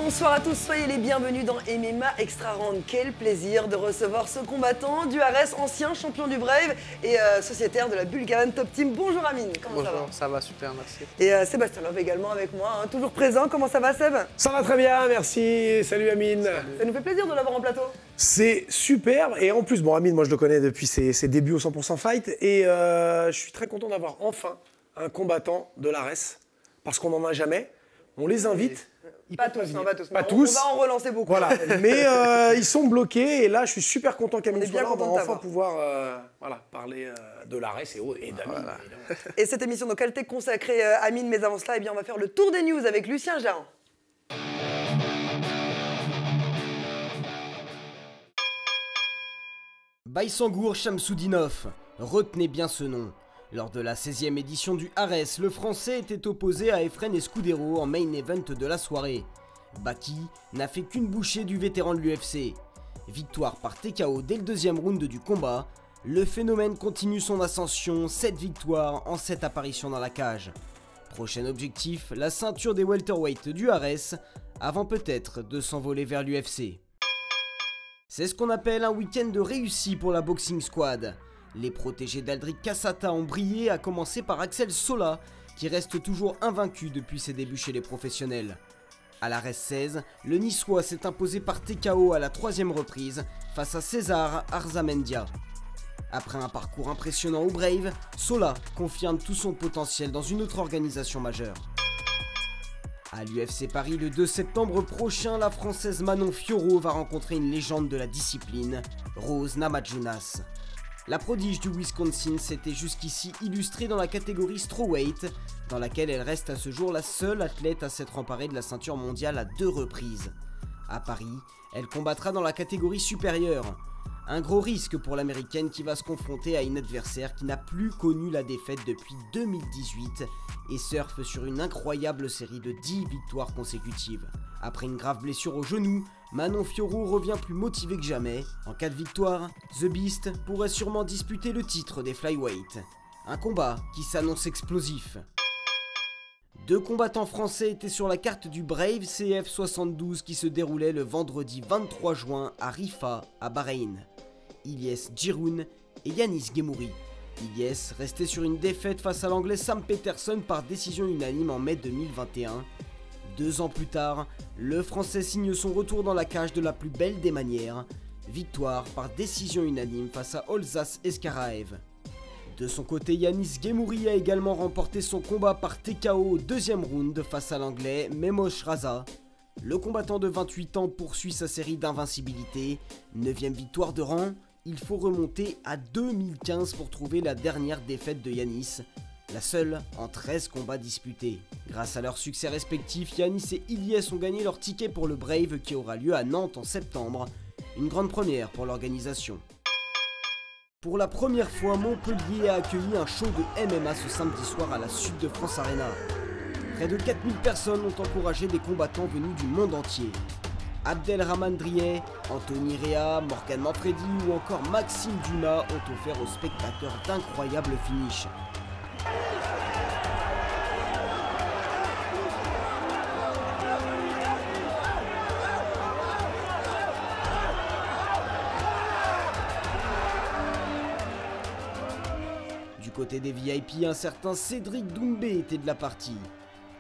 Bonsoir à tous, soyez les bienvenus dans MMA Extra Round. Quel plaisir de recevoir ce combattant du Ares, ancien champion du Brave et sociétaire de la Bulgarian Top Team. Bonjour Amine, comment ça va? Bonjour, ça va super, merci. Et Sébastien Love également avec moi, hein, toujours présent. Comment ça va Seb? Ça va très bien, merci. Salut Amine. Salut. Ça nous fait plaisir de l'avoir en plateau. C'est superbe et en plus, bon Amine, moi je le connais depuis ses débuts au 100% Fight et je suis très content d'avoir enfin un combattant de l'Ares parce qu'on n'en a jamais. On les invite. Pas tous, non, pas tous. Pas tous. On va en relancer beaucoup. Voilà, mais ils sont bloqués et là je suis super content qu'Amine soit là. On va enfin t'avoir. pouvoir parler de l'Ares et d'Amine. Voilà. Et cette émission, donc, elle t'est consacrée Amine, mais avant cela, eh bien, on va faire le tour des news avec Lucien Jahan. Baysangour Shamsoudinov, retenez bien ce nom. Lors de la 16e édition du Ares, le Français était opposé à Efren Escudero en main event de la soirée. Baki n'a fait qu'une bouchée du vétéran de l'UFC. Victoire par TKO dès le deuxième round du combat, le phénomène continue son ascension, 7 victoires en 7 apparitions dans la cage. Prochain objectif, la ceinture des welterweight du Ares, avant peut-être de s'envoler vers l'UFC. C'est ce qu'on appelle un week-end de réussi pour la Boxing Squad. Les protégés d'Aldric Cassata ont brillé, à commencer par Axel Sola, qui reste toujours invaincu depuis ses débuts chez les professionnels. À l'Ares 16, le Niçois s'est imposé par TKO à la 3e reprise face à César Arzamendia. Après un parcours impressionnant au Brave, Sola confirme tout son potentiel dans une autre organisation majeure. À l'UFC Paris le 2 septembre prochain, la Française Manon Fiorot va rencontrer une légende de la discipline, Rose Namajunas. La prodige du Wisconsin s'était jusqu'ici illustrée dans la catégorie strawweight, dans laquelle elle reste à ce jour la seule athlète à s'être emparée de la ceinture mondiale à 2 reprises. À Paris, elle combattra dans la catégorie supérieure. Un gros risque pour l'américaine qui va se confronter à une adversaire qui n'a plus connu la défaite depuis 2018 et surfe sur une incroyable série de 10 victoires consécutives. Après une grave blessure au genou, Manon Fiorot revient plus motivée que jamais. En cas de victoire, The Beast pourrait sûrement disputer le titre des flyweight. Un combat qui s'annonce explosif. 2 combattants français étaient sur la carte du Brave CF72 qui se déroulait le vendredi 23 juin à Rifa, à Bahreïn. Ilyes Giroun et Yanis Gemouri. Ilyes restait sur une défaite face à l'anglais Sam Peterson par décision unanime en mai 2021. 2 ans plus tard, le français signe son retour dans la cage de la plus belle des manières. Victoire par décision unanime face à Olzas Eskaraev. De son côté, Yanis Gemouri a également remporté son combat par TKO au 2e round face à l'anglais Memosh Raza. Le combattant de 28 ans poursuit sa série d'invincibilité. 9e victoire de rang, il faut remonter à 2015 pour trouver la dernière défaite de Yanis, la seule en 13 combats disputés. Grâce à leurs succès respectifs, Yanis et Ilyes ont gagné leur ticket pour le Brave qui aura lieu à Nantes en septembre. Une grande première pour l'organisation. Pour la première fois, Montpellier a accueilli un show de MMA ce samedi soir à la Sud de France Arena. Près de 4000 personnes ont encouragé des combattants venus du monde entier. Abdelrahman Drieh, Anthony Rea, Morgan Manfredi ou encore Maxime Dumas ont offert aux spectateurs d'incroyables finishes. Du côté des VIP, un certain Cédric Doumbé était de la partie.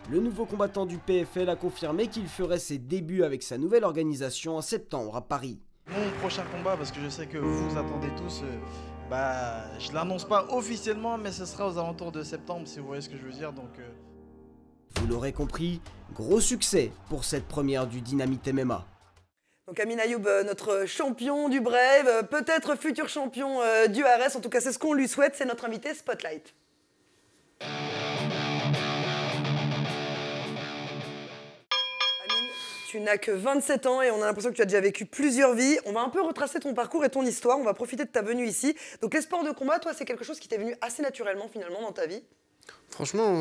Le nouveau combattant du PFL a confirmé qu'il ferait ses débuts avec sa nouvelle organisation en septembre à Paris. Mon prochain combat, parce que je sais que vous attendez tous, je l'annonce pas officiellement, mais ce sera aux alentours de septembre, si vous voyez ce que je veux dire. Donc, Vous l'aurez compris, gros succès pour cette première du Dynamite MMA. Donc Amine Ayoub, notre champion du Brave, peut-être futur champion du Ares, en tout cas c'est ce qu'on lui souhaite, c'est notre invité Spotlight. Amine, tu n'as que 27 ans et on a l'impression que tu as déjà vécu plusieurs vies. On va un peu retracer ton parcours et ton histoire, on va profiter de ta venue ici. Donc les sports de combat, toi c'est quelque chose qui t'est venu assez naturellement finalement dans ta vie? Franchement,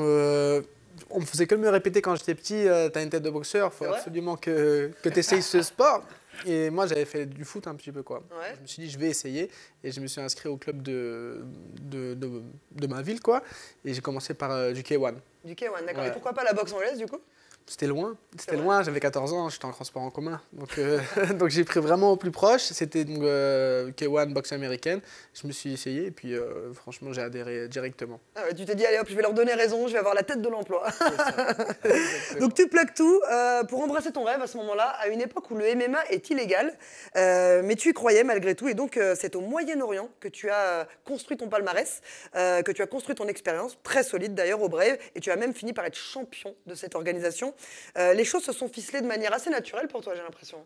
on me faisait que me répéter quand j'étais petit, t'as une tête de boxeur, il faut absolument que tu essayes ce sport. Et moi, j'avais fait du foot un petit peu, quoi. Ouais. Je me suis dit, je vais essayer. Et je me suis inscrit au club de ma ville, quoi. Et j'ai commencé par du K1. Du K1, d'accord. Ouais. Et pourquoi pas la boxe anglaise, du coup? C'était loin, j'avais 14 ans, j'étais en transport en commun. Donc, donc j'ai pris vraiment au plus proche. C'était donc K1 boxe américaine. Je me suis essayé et puis franchement, j'ai adhéré directement. Ah ouais, tu t'es dit, allez hop, je vais leur donner raison, je vais avoir la tête de l'emploi. Donc tu plaques tout pour embrasser ton rêve à ce moment-là, à une époque où le MMA est illégal. Mais tu y croyais malgré tout. Et donc c'est au Moyen-Orient que tu as construit ton palmarès, que tu as construit ton expérience, très solide d'ailleurs au Brave. Et tu as même fini par être champion de cette organisation. Les choses se sont ficelées de manière assez naturelle pour toi, j'ai l'impression.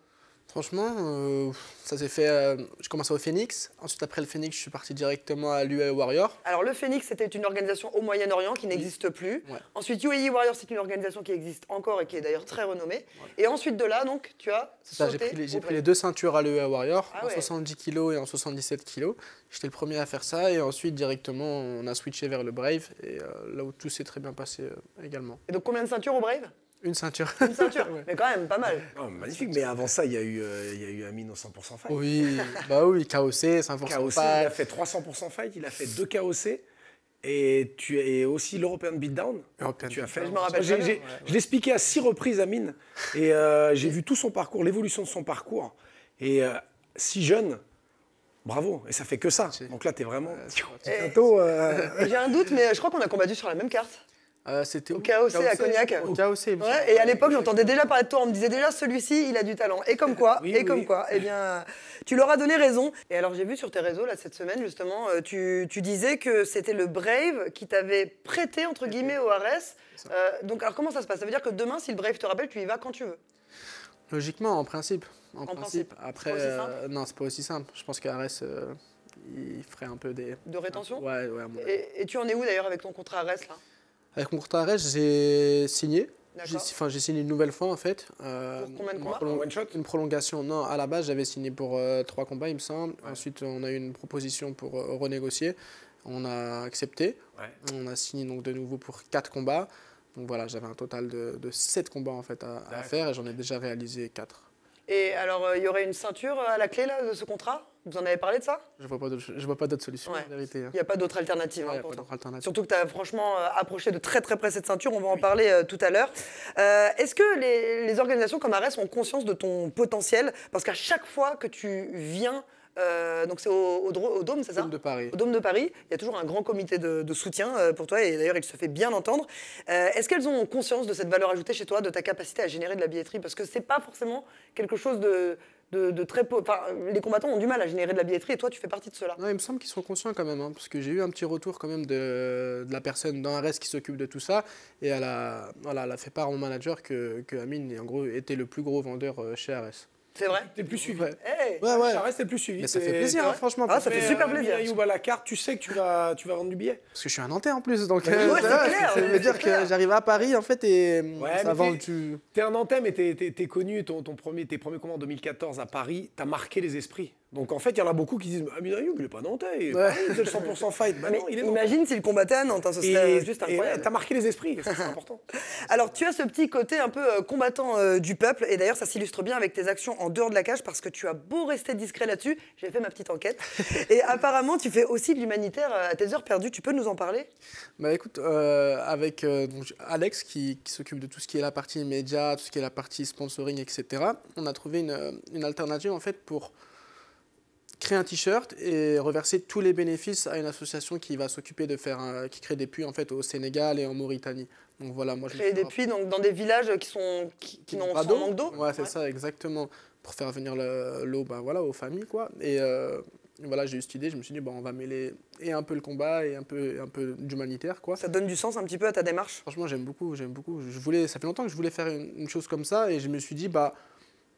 Franchement, ça s'est fait. Je commençais au Phoenix. Ensuite, après le Phoenix, je suis parti directement à l'UAE Warrior. Alors, le Phoenix, c'était une organisation au Moyen-Orient qui n'existe plus. Ouais. Ensuite, UAE Warrior, c'est une organisation qui existe encore et qui est d'ailleurs très renommée. Ouais. Et ensuite de là, donc, tu as. J'ai pris les 2 ceintures à l'UAE Warrior, en ouais. 70 kg et en 77 kg. J'étais le premier à faire ça. Et ensuite, directement, on a switché vers le Brave. Et là où tout s'est très bien passé également. Et donc, combien de ceintures au Brave ? Une ceinture. Une ceinture, ouais. Mais quand même, pas mal. Oh, magnifique, mais avant ça, il y a eu Amine au 100% fight. Oui, bah oui, KOC, 100% KOC, fight. il a fait 300% fight, il a fait 2 KOC. Et tu es aussi l'European Beatdown. Tu as fait. Je me rappelle. Je l'ai expliqué à 6 reprises, Amine. Et j'ai vu tout son parcours, l'évolution de son parcours. Et si jeune, bravo. Et ça fait que ça. Donc là, tu es vraiment. Bientôt. J'ai un doute, mais je crois qu'on a combattu sur la même carte. C'était au KOC à Cognac. Au KOC, ouais, et à l'époque, j'entendais déjà parler de toi. On me disait déjà, celui-ci, il a du talent. Et comme quoi, quoi. Eh bien, tu leur as donné raison. Et alors, j'ai vu sur tes réseaux, là, cette semaine, justement, tu disais que c'était le Brave qui t'avait prêté, entre guillemets, au Ares. Donc, alors, comment ça se passe ? Ça veut dire que demain, si le Brave te rappelle, tu y vas quand tu veux ? Logiquement, en principe. En principe. Après, non, c'est pas aussi simple. Je pense qu'Ares, il ferait un peu des... De rétention ? Ouais. Et tu en es où, d'ailleurs, avec ton contrat Ares, là ? Avec mon contrat Ares, j'ai signé. J'ai signé une nouvelle fois en fait. Pour combien de combats ? One shot ? Une prolongation. Non, à la base j'avais signé pour 3 combats il me semble. Ouais. Ensuite on a eu une proposition pour renégocier. On a accepté. Ouais. On a signé donc de nouveau pour 4 combats. Donc voilà, j'avais un total de 7 combats en fait à faire et j'en ai déjà réalisé 4. Et alors, il y aurait une ceinture à la clé là, de ce contrat ? Vous en avez parlé de ça ? Je vois pas d'autre solution, en vérité. Il n'y a pas d'autre alternative. Ouais, pour toi. Surtout que tu as franchement approché de très très près cette ceinture, on va en parler tout à l'heure. Est-ce que les organisations comme Ares ont conscience de ton potentiel ? Parce qu'à chaque fois que tu viens... donc c'est au Dôme, c'est ça ? Dôme de Paris. Au Dôme de Paris, il y a toujours un grand comité de soutien pour toi, et d'ailleurs il se fait bien entendre. Est-ce qu'elles ont conscience de cette valeur ajoutée chez toi, de ta capacité à générer de la billetterie ? Parce que c'est pas forcément quelque chose de très... Enfin, les combattants ont du mal à générer de la billetterie, et toi tu fais partie de cela. Non, il me semble qu'ils sont conscients quand même, hein, parce que j'ai eu un petit retour quand même de la personne dans Ares qui s'occupe de tout ça, et elle a fait part à mon manager que Amine, en gros, était le plus gros vendeur chez Ares. C'est vrai ? T'es le plus suivi. Ouais. Hey. Ouais. Ares, t'es le plus suivi. Mais ça fait plaisir, hein, franchement. Ah, ça fait super plaisir. Ayoub à la carte, tu sais que tu vas vendre du billet. Parce que je suis un Nantais en plus, donc c'est clair. Ça veut dire que j'arrive à Paris en fait et ça vend du... T'es un Nantais, mais t'es connu, tes premiers combats en 2014 à Paris, t'as marqué les esprits. Donc en fait, il y en a beaucoup qui disent Amine Ayoub, il est pas Nantais, c'est le 100% fight. Bah, mais non, il est imagine s'il combattait à Nantes, hein, ce serait juste incroyable. T'as marqué les esprits, c'est important. Alors tu as ce petit côté un peu combattant du peuple, et d'ailleurs ça s'illustre bien avec tes actions en dehors de la cage, parce que tu as beau rester discret là-dessus, j'ai fait ma petite enquête, et apparemment tu fais aussi de l'humanitaire à tes heures perdues, tu peux nous en parler ? Bah écoute, avec donc, Alex qui s'occupe de tout ce qui est la partie média, tout ce qui est la partie sponsoring, etc., on a trouvé une alternative en fait pour créer un t-shirt et reverser tous les bénéfices à une association qui va s'occuper qui crée des puits en fait au Sénégal et en Mauritanie. Donc voilà, moi créer des puits donc dans des villages qui n'ont pas manque d'eau. Ouais, c'est ça exactement, pour faire venir l'eau aux familles quoi. Et voilà, j'ai eu cette idée, je me suis dit on va mêler et un peu le combat et un peu d'humanitaire quoi. Ça donne du sens un petit peu à ta démarche. Franchement, j'aime beaucoup. Ça fait longtemps que je voulais faire une chose comme ça et je me suis dit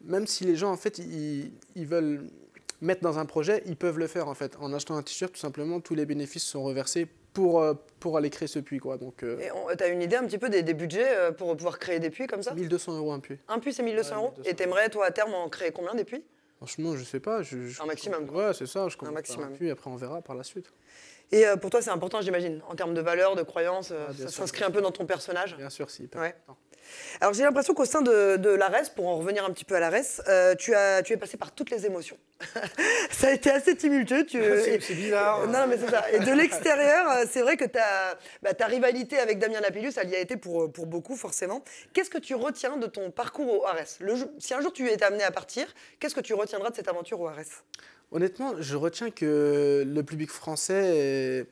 même si les gens en fait ils veulent mettre dans un projet, ils peuvent le faire en fait. En achetant un t-shirt, tout simplement, tous les bénéfices sont reversés pour aller créer ce puits quoi. Donc, et tu as une idée un petit peu des budgets pour pouvoir créer des puits comme ça ? 1 200 € un puits. Un puits, c'est 1 200 €. Et t'aimerais, toi, à terme, en créer combien des puits ? Franchement, je sais pas. Un maximum. Ouais, c'est ça. Je un maximum. Puis après, on verra par la suite. Et pour toi, c'est important, j'imagine, en termes de valeurs, de croyances, ça s'inscrit un peu dans ton personnage ? Bien sûr, si. Ouais. Alors j'ai l'impression qu'au sein de l'ARES, pour en revenir un petit peu à l'ARES, tu es passé par toutes les émotions. Ça a été assez tumultueux. C'est bizarre. Non, mais c'est ça. Et de l'extérieur, c'est vrai que ta rivalité avec Damien Lapillus, elle y a été pour beaucoup, forcément. Qu'est-ce que tu retiens de ton parcours au ARES? Si un jour tu es amené à partir, qu'est-ce que tu retiendras de cette aventure au ARES? Honnêtement, je retiens que le public français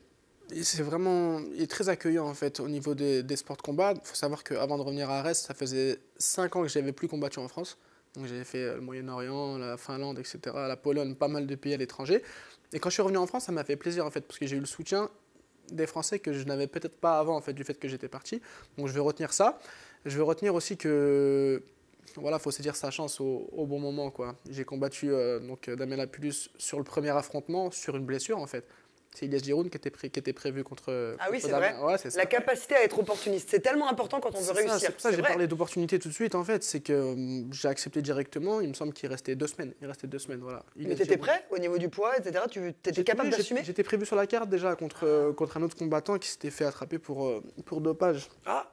il est très accueillant en fait au niveau des sports de combat. Il faut savoir qu'avant de revenir à Arès, ça faisait 5 ans que je n'avais plus combattu en France. Donc j'avais fait le Moyen-Orient, la Finlande, etc., la Pologne, pas mal de pays à l'étranger. Et quand je suis revenu en France, ça m'a fait plaisir en fait, parce que j'ai eu le soutien des Français que je n'avais peut-être pas avant en fait, du fait que j'étais parti. Donc je vais retenir ça. Je vais retenir aussi que voilà, faut se dire sa chance au bon moment, quoi. J'ai combattu Damien Lapillus sur le premier affrontement, sur une blessure en fait. C'est Ilyes Giroun qui était prévu contre. Ah oui, contre c'est vrai. Ouais, c'est ça. La capacité à être opportuniste, c'est tellement important quand on veut réussir. C'est pour ça que j'ai parlé d'opportunité tout de suite, en fait. C'est que j'ai accepté directement. Il me semble qu'il restait 2 semaines. Il restait 2 semaines, voilà. Mais tu étais prêt au niveau du poids, etc. Tu étais capable d'assumer? J'étais prévu sur la carte déjà contre un autre combattant qui s'était fait attraper pour dopage.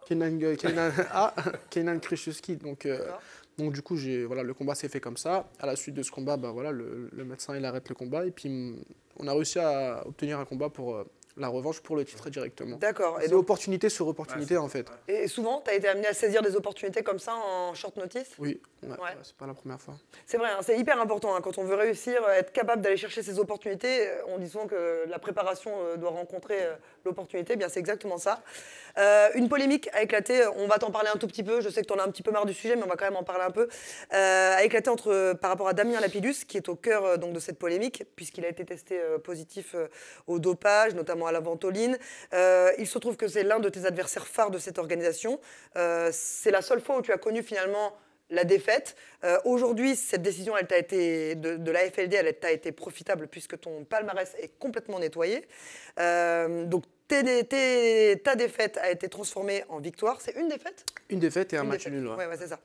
Kenan Krzyzewski. Donc du coup, le combat s'est fait comme ça. À la suite de ce combat, le médecin il arrête le combat et puis on a réussi à obtenir un combat pour la revanche pour le titre directement. D'accord. C'est opportunité sur opportunité en fait. Et souvent, tu as été amené à saisir des opportunités comme ça en short notice? Oui, c'est pas la première fois. C'est vrai, hein, c'est hyper important hein, quand on veut réussir, être capable d'aller chercher ces opportunités. On dit souvent que la préparation doit rencontrer l'opportunité. Eh bien, c'est exactement ça. Une polémique a éclaté, on va t'en parler un tout petit peu, je sais que tu en as un petit peu marre du sujet, mais on va quand même en parler un peu, a éclaté par rapport à Damien Lapillus, qui est au cœur donc, de cette polémique, puisqu'il a été testé positif au dopage, notamment à la ventoline. Il se trouve que c'est l'un de tes adversaires phares de cette organisation. C'est la seule fois où tu as connu finalement la défaite. Aujourd'hui, cette décision de la FLD, elle t'a été profitable puisque ton palmarès est complètement nettoyé. Donc, ta défaite a été transformée en victoire. C'est une défaite? Une défaite et un match nul. Ouais, c'est ça.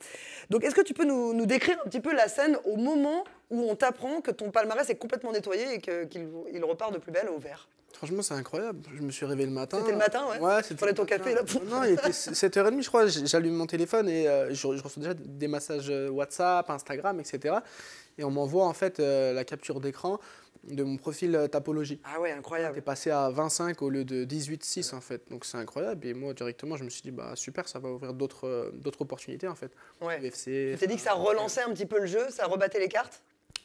Donc, est-ce que tu peux nous décrire un petit peu la scène au moment où on t'apprend que ton palmarès est complètement nettoyé et qu'il repart de plus belle au vert? Franchement, c'est incroyable. Je me suis réveillé le matin. C'était le matin, ouais? Ouais, tu prenais ton café, là? Non, il était 7h30, je crois. J'allume mon téléphone et je reçois déjà des messages WhatsApp, Instagram, etc. Et on m'envoie en fait la capture d'écran de mon profil Tapologie. Ah ouais, incroyable. T'es passé à 25 au lieu de 18,6 en fait. Donc c'est incroyable. Et moi, directement, je me suis dit, bah super, ça va ouvrir d'autres opportunités en fait. Ouais. UFC, tu t'es dit que ça relançait un petit peu le jeu, ça rebattait les cartes?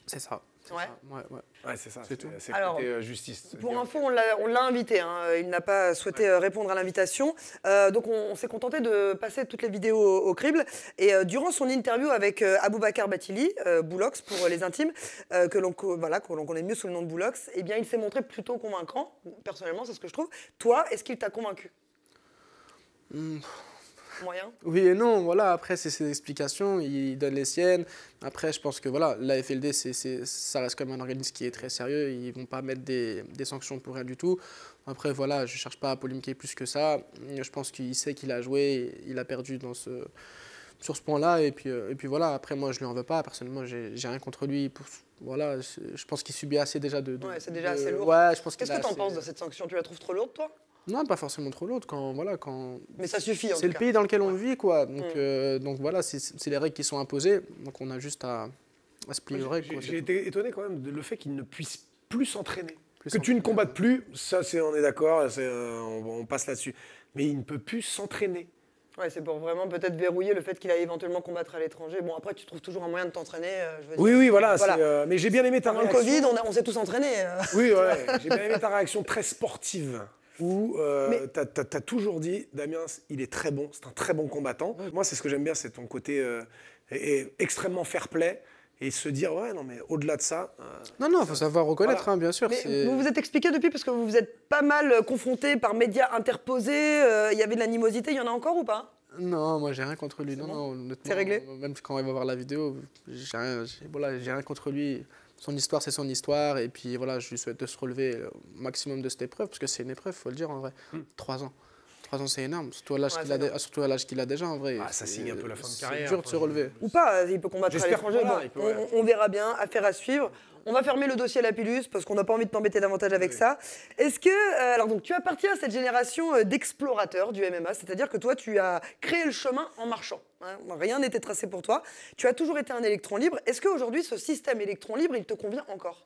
C'est ça. Ouais, c'est ça. C'est tout. C'est alors, côté justice. Pour info, on l'a invité. Hein. Il n'a pas souhaité répondre à l'invitation. Donc, on s'est contenté de passer toutes les vidéos au crible. Et durant son interview avec Aboubacar Bathily, Boulox pour les intimes, que l'on connaît mieux sous le nom de Boulox, eh bien, il s'est montré plutôt convaincant. Personnellement, c'est ce que je trouve. Toi, est-ce qu'il t'a convaincu? Moyen. Oui et non, voilà, après c'est ses explications, il donne les siennes. Après je pense que voilà, la FLD ça reste comme un organisme qui est très sérieux, ils vont pas mettre des sanctions pour rien du tout. Après voilà, je cherche pas à polémiquer plus que ça. Je pense qu'il sait qu'il a joué, il a perdu sur ce point-là et puis voilà, après moi je lui en veux pas, personnellement j'ai rien contre lui. Voilà, je pense qu'il subit assez déjà Ouais, c'est déjà assez lourd. Ouais, je pense Qu'est-ce que tu en penses de cette sanction? Tu la trouves trop lourde, toi? Non, pas forcément trop lourde. Mais ça suffit, en tout cas. C'est le pays dans lequel on vit, quoi. Donc voilà, c'est les règles qui sont imposées. Donc on a juste à se plier aux règles. J'ai été étonné quand même de le fait qu'il ne puisse plus s'entraîner. Que tu ne combattes plus, ça on est d'accord, on passe là-dessus. Mais il ne peut plus s'entraîner. Ouais, c'est pour vraiment peut-être verrouiller le fait qu'il aille éventuellement combattre à l'étranger. Bon, après, tu trouves toujours un moyen de t'entraîner. Oui, voilà. Mais j'ai bien aimé ta réaction. Pendant le Covid, on s'est tous entraînés. Oui, ouais. J'ai bien aimé ta réaction très sportive. Où tu as toujours dit, Damien, il est très bon, c'est un très bon combattant. Moi, c'est ce que j'aime bien, c'est ton côté extrêmement fair-play et se dire, ouais, non, mais au-delà de ça... Non, il faut savoir reconnaître, voilà. Bien sûr. Mais vous vous êtes expliqué depuis, parce que vous vous êtes pas mal confronté par médias interposés, il y avait de l'animosité, il y en a encore ou pas? Non, moi, j'ai rien contre lui. Non, c'est réglé? Même quand il va voir la vidéo, j'ai rien contre lui. Son histoire, c'est son histoire. Et puis voilà, je lui souhaite de se relever au maximum de cette épreuve, parce que c'est une épreuve, il faut le dire en vrai. 3 ans. 3 ans, c'est énorme, surtout à l'âge qu'il a déjà en vrai. Ça signe un peu la fin de carrière. C'est dur de se relever. Ou pas, il peut combattre à l'étranger. Voilà, on verra bien, affaire à suivre. On va fermer le dossier Lapillus parce qu'on n'a pas envie de t'embêter davantage avec ça. Est-ce que, alors donc tu appartiens à cette génération d'explorateurs du MMA, c'est-à-dire que toi tu as créé le chemin en marchant. Hein, rien n'était tracé pour toi. Tu as toujours été un électron libre. Est-ce qu'aujourd'hui ce système électron libre, il te convient encore?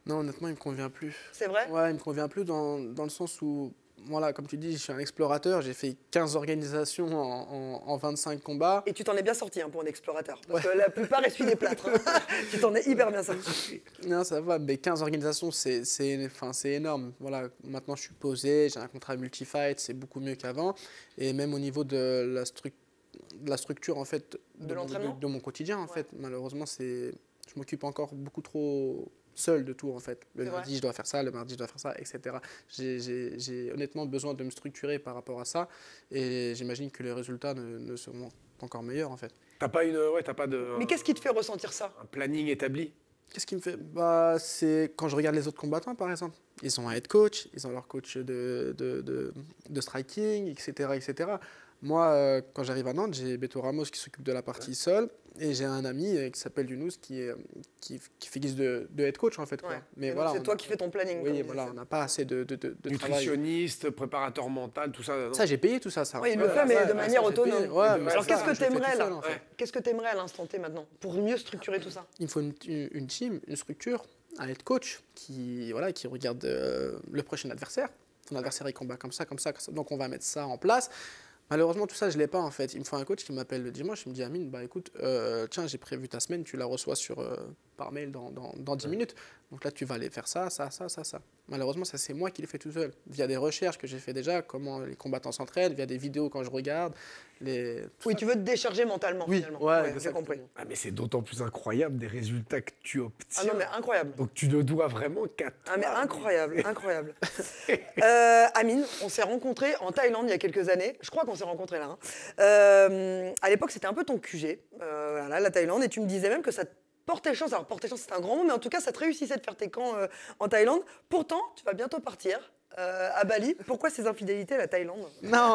Non, honnêtement, il me convient plus. C'est vrai? Ouais, il me convient plus dans le sens où, voilà, comme tu dis, je suis un explorateur, j'ai fait 15 organisations en 25 combats. Et tu t'en es bien sorti hein, pour un explorateur, parce que la plupart essuient des plâtres. Hein. Tu t'en es hyper bien sorti. Non, ça va, mais 15 organisations, c'est énorme. Voilà, maintenant je suis posé, j'ai un contrat multi-fight, c'est beaucoup mieux qu'avant. Et même au niveau de la structure, en fait, de mon quotidien, en fait, malheureusement, je m'occupe encore beaucoup trop seul de tout, en fait. Le lundi, je dois faire ça, le mardi, je dois faire ça, etc. J'ai honnêtement besoin de me structurer par rapport à ça, et j'imagine que les résultats ne seront pas encore meilleurs, en fait. T'as pas de... Mais qu'est-ce qui te fait ressentir ça? Un planning établi? Qu'est-ce qui me fait? C'est quand je regarde les autres combattants, par exemple. Ils ont un head coach, ils ont leur coach de striking, etc., etc. Moi, quand j'arrive à Nantes, j'ai Beto Ramos qui s'occupe de la partie sol, et j'ai un ami qui s'appelle Younous qui fait guise de head coach, en fait. Quoi. Ouais. Mais voilà, c'est toi qui fais ton planning. Oui, voilà, on n'a pas assez de nutritionniste, préparateur mental, tout ça. Non. Ça, j'ai payé tout ça. Oui, il le fait, mais de manière autonome. Ouais, alors, qu'est-ce que tu aimerais, là? En fait. Qu'est-ce que tu aimerais à l'instant T, maintenant, pour mieux structurer tout ça? Il me faut une team, une structure, un head coach qui regarde le prochain adversaire. Ton adversaire, il combat comme ça, comme ça, comme ça. Donc, on va mettre ça en place. Malheureusement, tout ça, je ne l'ai pas en fait. Il me faut un coach qui m'appelle le dimanche, il me dit Amine, écoute, tiens, j'ai prévu ta semaine, tu la reçois par mail dans 10 minutes. Donc là, tu vas aller faire ça. Malheureusement, ça, c'est moi qui le fais tout seul. Via des recherches que j'ai fait déjà, comment les combattants s'entraînent, via des vidéos quand je regarde. Tu veux te décharger mentalement, finalement. Ouais, j'ai compris. Ah, mais c'est d'autant plus incroyable des résultats que tu obtiens. Ah non, mais incroyable. Donc tu ne dois vraiment qu'à toi. Ah mais incroyable. Amine, on s'est rencontrés en Thaïlande il y a quelques années. Je crois qu'on s'est rencontrés là. Hein. À l'époque, c'était un peu ton QG, la Thaïlande, et tu me disais même que ça te portait chance. Alors porter chance, c'est un grand mot, mais en tout cas, ça te réussissait de faire tes camps en Thaïlande. Pourtant, tu vas bientôt partir. À Bali. Pourquoi ces infidélités à la Thaïlande? Non.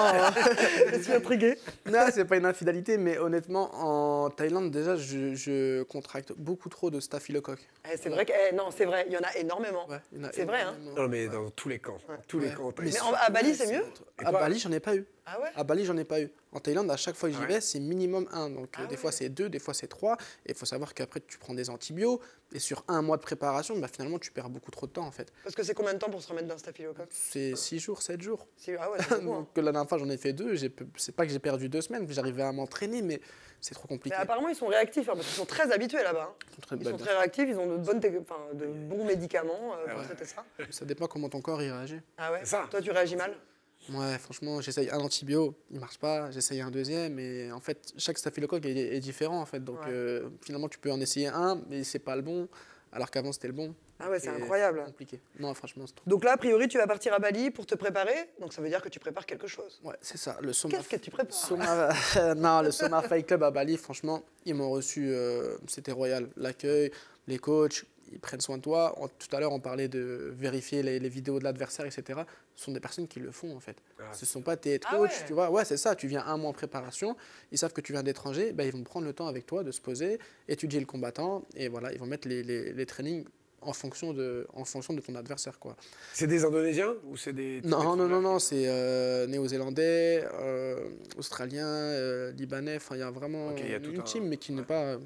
Je suis intrigué. Non, c'est pas une infidélité, mais honnêtement, en Thaïlande, déjà, je contracte beaucoup trop de staphylocoque. C'est vrai que, c'est vrai, il y en a énormément. Ouais, c'est vrai, hein. Non, mais dans tous les camps. Tous les camps. Mais à Bali, c'est mieux? À Bali, j'en ai pas eu. Ah ouais? À Bali, j'en ai pas eu. En Thaïlande, à chaque fois que j'y vais, c'est minimum 1. Donc, des fois, c'est 2, des fois, c'est 3. Et il faut savoir qu'après, tu prends des antibiotiques. Et sur 1 mois de préparation, finalement, tu perds beaucoup trop de temps, en fait. Parce que c'est combien de temps pour se remettre d'un staphylocoque? C'est 6 jours, 7 jours. Ah ouais, c'est beaucoup, hein. Donc, la dernière fois, j'en ai fait 2. C'est pas que j'ai perdu 2 semaines, j'arrivais à m'entraîner, mais c'est trop compliqué. Mais apparemment, ils sont réactifs, parce qu'ils sont très habitués là-bas. Hein. Ils sont très réactifs, ils ont de bons médicaments pour traiter ça. Ça dépend comment ton corps y réagit. Ah ouais? Ça. Toi, tu réagis mal? Ouais, franchement, j'essaye un antibio, il marche pas, j'essaye un deuxième, et en fait, chaque staphylocoque est différent, en fait. Donc, finalement, tu peux en essayer un, mais c'est pas le bon, alors qu'avant, c'était le bon. Ah ouais, c'est incroyable. Compliqué. Non, franchement, c'est trop. Donc là, a priori, tu vas partir à Bali pour te préparer, donc ça veut dire que tu prépares quelque chose. Ouais, c'est ça. Le Soma... Qu'est-ce que tu prépares? Non, le Soma Fight Club à Bali, franchement, ils m'ont reçu, c'était royal. L'accueil, les coachs, ils prennent soin de toi. Tout à l'heure, on parlait de vérifier les vidéos de l'adversaire, etc. Ce sont des personnes qui le font, en fait. Ce ne sont pas tes head coachs, tu vois. Ouais, c'est ça. Tu viens 1 mois en préparation. Ils savent que tu viens d'étranger. Ils vont prendre le temps avec toi de se poser, étudier le combattant. Et voilà, ils vont mettre les trainings en fonction de ton adversaire, quoi. C'est des Indonésiens ou c'est des... Non, c'est Néo-Zélandais, Australiens, Libanais. Enfin, il y a vraiment une team, mais qui n'est pas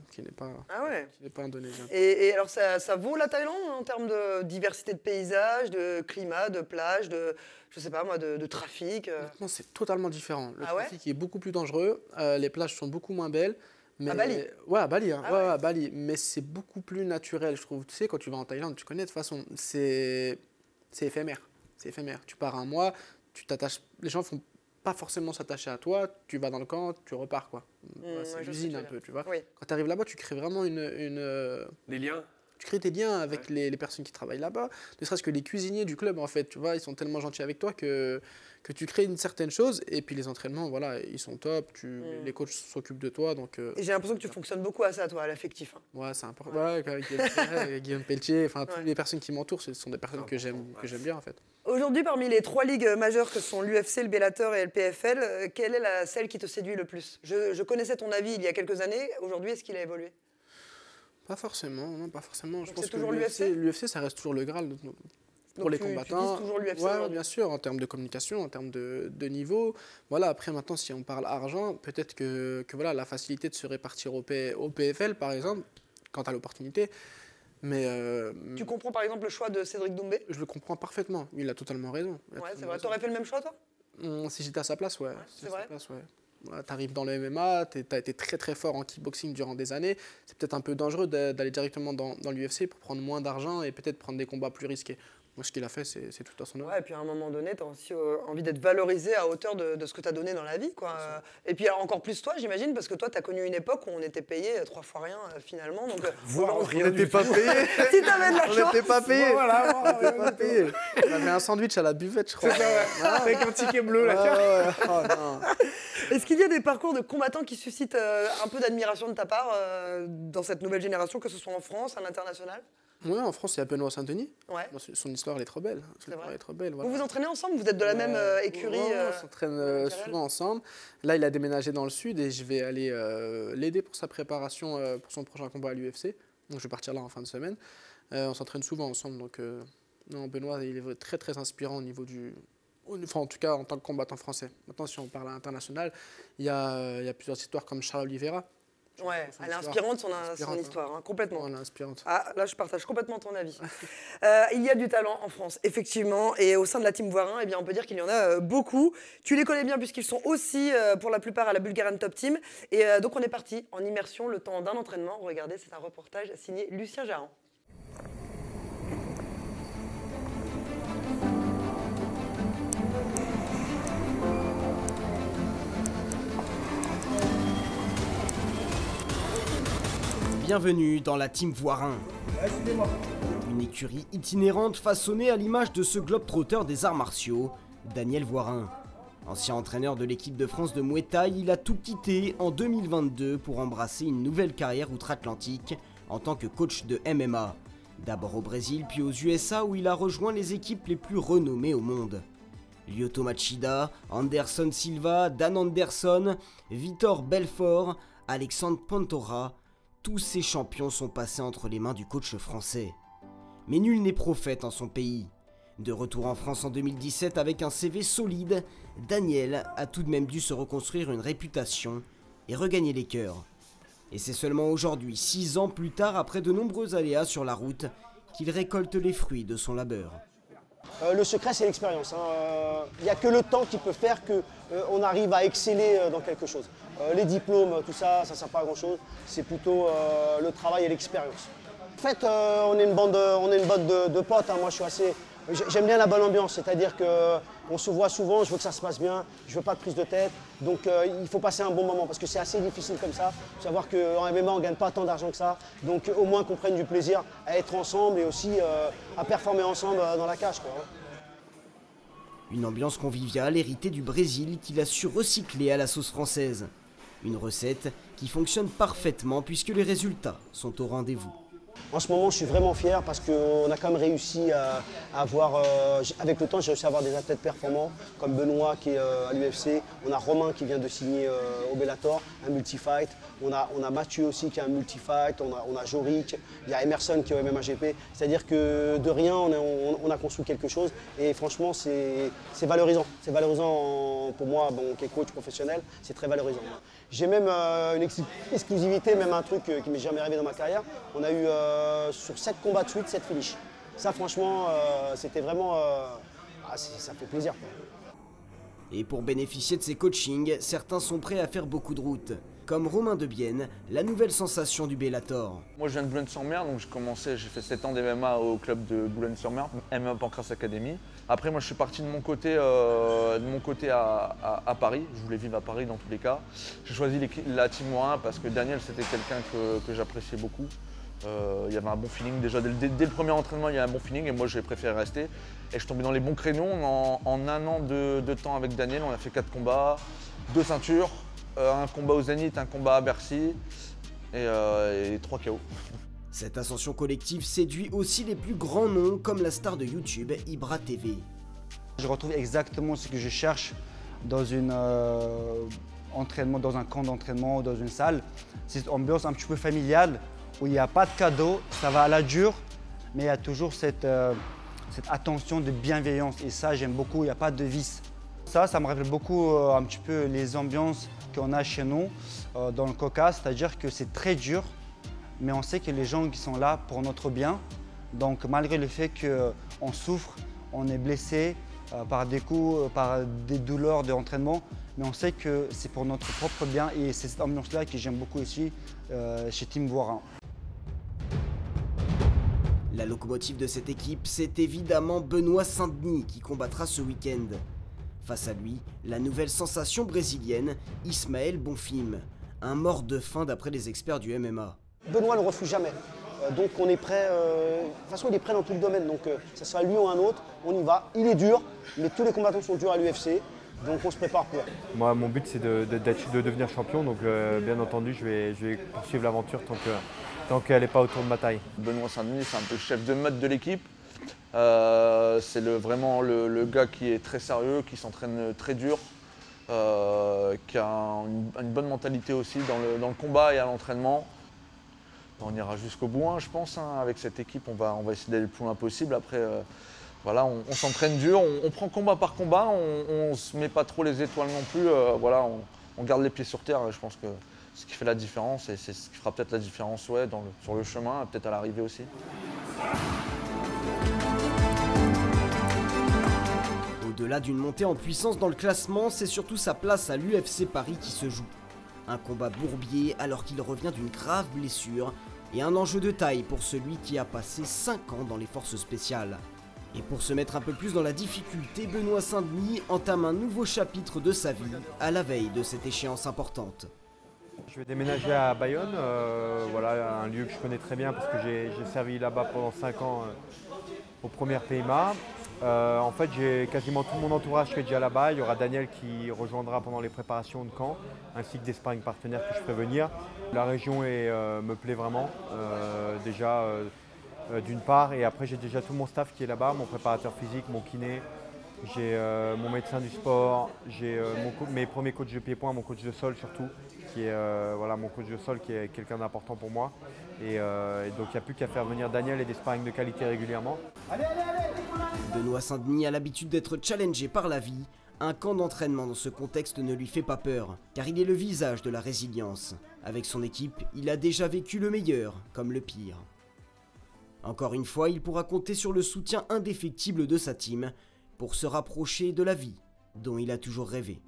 indonésien. Et alors, ça vaut la Thaïlande en termes de diversité de paysages, de climat, de plage, de, je sais pas moi, de trafic? Honnêtement, c'est totalement différent. Le trafic est beaucoup plus dangereux, les plages sont beaucoup moins belles. Mais, à Bali? Ouais, à Bali. Hein. À Bali. Mais c'est beaucoup plus naturel, je trouve. Tu sais, quand tu vas en Thaïlande, tu connais de toute façon, c'est éphémère. C'est éphémère. Tu pars 1 mois, tu t'attaches. Les gens font pas forcément s'attacher à toi. Tu vas dans le camp, tu repars, quoi. C'est l'usine un peu, tu vois. Oui. Quand tu arrives là-bas, tu crées vraiment des liens. Tu crées des liens avec les personnes qui travaillent là-bas. Ne serait-ce que les cuisiniers du club, en fait. Tu vois, ils sont tellement gentils avec toi que tu crées une certaine chose. Et puis les entraînements, voilà, ils sont top. Les coachs s'occupent de toi. Donc, et j'ai l'impression que tu fonctionnes beaucoup à ça, toi, à l'affectif. Hein. Ouais, c'est important. Ouais, avec Guillaume Pelletier, enfin, toutes les personnes qui m'entourent, ce sont des personnes que j'aime bien, en fait. Aujourd'hui, parmi les 3 ligues majeures que sont l'UFC, le Bellator et le PFL, quelle est celle qui te séduit le plus? Je connaissais ton avis il y a quelques années. Aujourd'hui, est-ce qu'il a évolué? Pas forcément, non, pas forcément. Donc je pense que toujours l'UFC, ça reste toujours le Graal pour donc les combattants. Tu vises toujours l'UFC? Ouais, bien sûr, en termes de communication, en termes de niveau. Voilà, après maintenant, si on parle argent, peut-être que voilà, la facilité de se répartir au PFL, par exemple, quand tu as l'opportunité. Mais tu comprends par exemple le choix de Cédric Doumbé? Je le comprends parfaitement, il a totalement raison. Ouais, c'est vrai. T'aurais fait le même choix, toi? Si j'étais à sa place, ouais. C'est vrai. Voilà, tu arrives dans le MMA, tu as été très très fort en kickboxing durant des années. C'est peut-être un peu dangereux d'aller directement dans l'UFC pour prendre moins d'argent et peut-être prendre des combats plus risqués. Moi, ce qu'il a fait, c'est tout à son honneur. Ouais, et puis à un moment donné, tu as aussi envie d'être valorisé à hauteur de ce que tu as donné dans la vie, quoi. Et puis encore plus toi, j'imagine, parce que toi, tu as connu une époque où on était payé 3 fois rien, finalement. Donc, on n'était pas payé. Si tu avais de la chance. On n'était pas payé. Voilà, on n'était pas payé. On avait un sandwich à la buvette, je crois. C'est ça, avec un ticket bleu, là. Oh, non. Est-ce qu'il y a des parcours de combattants qui suscitent un peu d'admiration de ta part dans cette nouvelle génération, que ce soit en France, à l'international? Oui, en France, il y a Benoît Saint-Denis. Ouais. Son histoire, elle est trop belle. Voilà. Vous vous entraînez ensemble? Vous êtes de la même écurie? On s'entraîne souvent ensemble. Là, il a déménagé dans le sud et je vais aller l'aider pour sa préparation pour son prochain combat à l'UFC. Donc, je vais partir là en fin de semaine. On s'entraîne souvent ensemble. Donc, non, Benoît, il est très, très inspirant au niveau du... Enfin, en tout cas, en tant que combattant français. Maintenant, si on parle à l'international, il y a plusieurs histoires comme Charles Oliveira. Ouais, elle est inspirante, son histoire, hein, complètement. Elle est inspirante. Ah, là, je partage complètement ton avis. Il y a du talent en France, effectivement, et au sein de la Team Voirin, eh bien, on peut dire qu'il y en a beaucoup. Tu les connais bien puisqu'ils sont aussi, pour la plupart, à la Bulgarian Top Team. Et donc, on est parti en immersion le temps d'un entraînement. Regardez, c'est un reportage signé Lucien Jarran. Bienvenue dans la Team Voirin. Une écurie itinérante façonnée à l'image de ce globe-trotter des arts martiaux, Daniel Voirin. Ancien entraîneur de l'équipe de France de Muay Thai, il a tout quitté en 2022 pour embrasser une nouvelle carrière outre-Atlantique en tant que coach de MMA. D'abord au Brésil puis aux USA où il a rejoint les équipes les plus renommées au monde. Lyoto Machida, Anderson Silva, Dan Anderson, Vitor Belfort, Alexandre Pantoja, tous ces champions sont passés entre les mains du coach français. Mais nul n'est prophète en son pays. De retour en France en 2017 avec un CV solide, Daniel a tout de même dû se reconstruire une réputation et regagner les cœurs. Et c'est seulement aujourd'hui, 6 ans plus tard, après de nombreux aléas sur la route, qu'il récolte les fruits de son labeur. Le secret, c'est l'expérience. Il n'y a que le temps qui peut faire qu'on arrive à exceller dans quelque chose. Les diplômes, tout ça, ça ne sert pas à grand-chose. C'est plutôt le travail et l'expérience. En fait, on est une bande de potes. Moi, j'aime bien la bonne ambiance, c'est-à-dire qu'on se voit souvent, je veux que ça se passe bien, je veux pas de prise de tête. Donc il faut passer un bon moment parce que c'est assez difficile comme ça. Il faut savoir qu'en MMA, on ne gagne pas tant d'argent que ça. Donc au moins qu'on prenne du plaisir à être ensemble et aussi à performer ensemble dans la cage, quoi. Une ambiance conviviale héritée du Brésil qu'il a su recycler à la sauce française. Une recette qui fonctionne parfaitement puisque les résultats sont au rendez-vous. En ce moment, je suis vraiment fier parce qu'on a quand même réussi à avoir, avec le temps, j'ai réussi à avoir des athlètes performants comme Benoît qui est à l'UFC, on a Romain qui vient de signer au Bellator, un multi-fight, on a Mathieu aussi qui est un multi-fight, on a Jorik, il y a Emerson qui est au MMAGP, c'est-à-dire que de rien, on a construit quelque chose et franchement, c'est valorisant. C'est valorisant pour moi, qui est coach professionnel, c'est très valorisant. J'ai même une exclusivité, même un truc qui m'est jamais arrivé dans ma carrière. On a eu sur 7 combats de suite, 7 finishes. Ça franchement, c'était vraiment... ça fait plaisir, quoi. Et pour bénéficier de ces coachings, certains sont prêts à faire beaucoup de route. Comme Romain Debienne, la nouvelle sensation du Bellator. Moi je viens de Boulogne-sur-Mer, donc j'ai fait 7 ans d'MMA au club de Boulogne-sur-Mer, MMA Pancras Academy. Après moi je suis parti de mon côté à Paris, je voulais vivre à Paris dans tous les cas. J'ai choisi la Team Voirin parce que Daniel c'était quelqu'un que j'appréciais beaucoup. Il y avait un bon feeling, déjà dès le premier entraînement il y a un bon feeling et moi j'ai préféré rester. Et je suis tombé dans les bons créneaux, en un an de temps avec Daniel, on a fait 4 combats, 2 ceintures. Un combat au Zénith, un combat à Bercy et 3 KO. Cette ascension collective séduit aussi les plus grands noms comme la star de YouTube, Ibra TV. Je retrouve exactement ce que je cherche dans dans un camp d'entraînement ou dans une salle. C'est une ambiance un petit peu familiale où il n'y a pas de cadeau, ça va à la dure, mais il y a toujours cette attention de bienveillance. Et ça, j'aime beaucoup, il n'y a pas de vice. Ça me rappelle beaucoup un petit peu les ambiances qu'on a chez nous dans le Caucase, c'est-à-dire que c'est très dur, mais on sait que les gens qui sont là pour notre bien. Donc malgré le fait qu'on souffre, on est blessé par des coups, par des douleurs de l'entraînement, mais on sait que c'est pour notre propre bien et c'est cette ambiance-là que j'aime beaucoup ici chez Team Voirin. La locomotive de cette équipe, c'est évidemment Benoît Saint-Denis qui combattra ce week-end. Face à lui, la nouvelle sensation brésilienne, Ismaël Bonfim, un mort de faim d'après les experts du MMA. Benoît ne refuse jamais. Donc on est prêt, de toute façon il est prêt dans tout le domaine, donc que ce soit lui ou un autre, on y va. Il est dur, mais tous les combattants sont durs à l'UFC, donc on se prépare pour. Moi mon but c'est de devenir champion, donc bien entendu je vais poursuivre l'aventure tant qu'elle n'est pas autour de ma taille. Benoît Saint-Denis c'est un peu le chef de meute de l'équipe, c'est vraiment le gars qui est très sérieux, qui s'entraîne très dur, qui a une bonne mentalité aussi dans le combat et à l'entraînement. On ira jusqu'au bout, je pense, avec cette équipe, on va essayer d'aller le plus loin possible. Après, voilà, on s'entraîne dur, on prend combat par combat, on ne se met pas trop les étoiles non plus. Voilà, on garde les pieds sur terre. Je pense que c'est ce qui fait la différence et c'est ce qui fera peut-être la différence ouais, sur le chemin et peut-être à l'arrivée aussi. Au-delà d'une montée en puissance dans le classement, c'est surtout sa place à l'UFC Paris qui se joue. Un combat bourbier alors qu'il revient d'une grave blessure et un enjeu de taille pour celui qui a passé 5 ans dans les forces spéciales. Et pour se mettre un peu plus dans la difficulté, Benoît Saint-Denis entame un nouveau chapitre de sa vie à la veille de cette échéance importante. Je vais déménager à Bayonne, voilà, un lieu que je connais très bien parce que j'ai servi là-bas pendant 5 ans aux premières PMA. En fait, j'ai quasiment tout mon entourage qui est déjà là-bas. Il y aura Daniel qui rejoindra pendant les préparations de camp, ainsi que des sparring partenaires que je ferai venir. La région me plaît vraiment, déjà d'une part, et après j'ai déjà tout mon staff qui est là-bas, mon préparateur physique, mon kiné, j'ai mon médecin du sport, j'ai mes premiers coachs de pied-point, mon coach de sol surtout, qui est voilà, mon coach de sol qui est quelqu'un d'important pour moi. Et donc il n'y a plus qu'à faire venir Daniel et des sparring de qualité régulièrement. Benoît Saint-Denis a l'habitude d'être challengé par la vie. Un camp d'entraînement dans ce contexte ne lui fait pas peur, car il est le visage de la résilience. Avec son équipe, il a déjà vécu le meilleur comme le pire. Encore une fois, il pourra compter sur le soutien indéfectible de sa team pour se rapprocher de la vie dont il a toujours rêvé.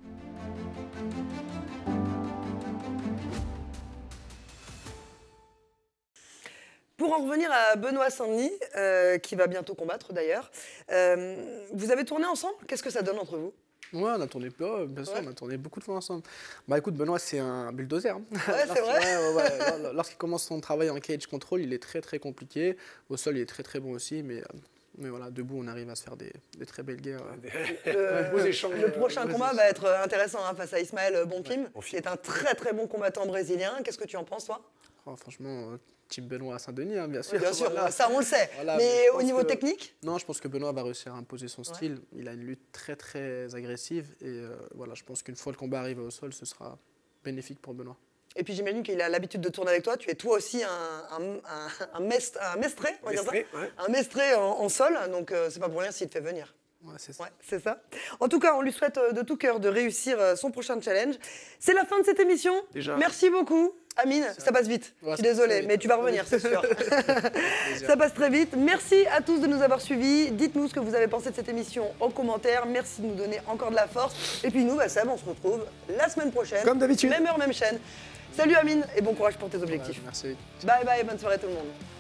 Pour en revenir à Benoît Saint-Denis, qui va bientôt combattre d'ailleurs, vous avez tourné ensemble? Qu'est-ce que ça donne entre vous? Ouais, on a tourné, bien sûr, on a tourné beaucoup de fois ensemble. Bah écoute, Benoît, c'est un bulldozer. Hein. Ouais, c'est vrai. Lorsqu'il commence son travail en cage control, il est très très compliqué. Au sol, il est très très bon aussi, mais voilà, debout, on arrive à se faire des très belles guerres. Le prochain combat va être intéressant face à Ismaël Bonfim, qui est un très très bon combattant brésilien. Qu'est-ce que tu en penses, toi? Franchement, type Benoît Saint-Denis, hein, bien sûr. Oui, bien sûr, voilà. Ça on le sait. Voilà, mais au niveau technique? Non, je pense que Benoît va réussir à imposer son style. Il a une lutte très très agressive et voilà, je pense qu'une fois le combat arrivé au sol, ce sera bénéfique pour Benoît. Et puis j'imagine qu'il a l'habitude de tourner avec toi. Tu es toi aussi un mestré, on va dire ça, un mestré en sol, donc c'est pas pour rien s'il te fait venir. Ouais, c'est ça. Ouais, c'est ça. En tout cas, on lui souhaite de tout cœur de réussir son prochain challenge. C'est la fin de cette émission. Déjà. Merci beaucoup. Amine, ça passe vite. Ouais, je suis désolée, mais tu vas revenir, c'est sûr. Ça passe très vite. Merci à tous de nous avoir suivis. Dites-nous ce que vous avez pensé de cette émission en commentaire. Merci de nous donner encore de la force. Et puis nous, Sam, on se retrouve la semaine prochaine. Comme d'habitude. Même heure, même chaîne. Salut Amine et bon courage pour tes objectifs. Merci. Bye bye, bonne soirée tout le monde.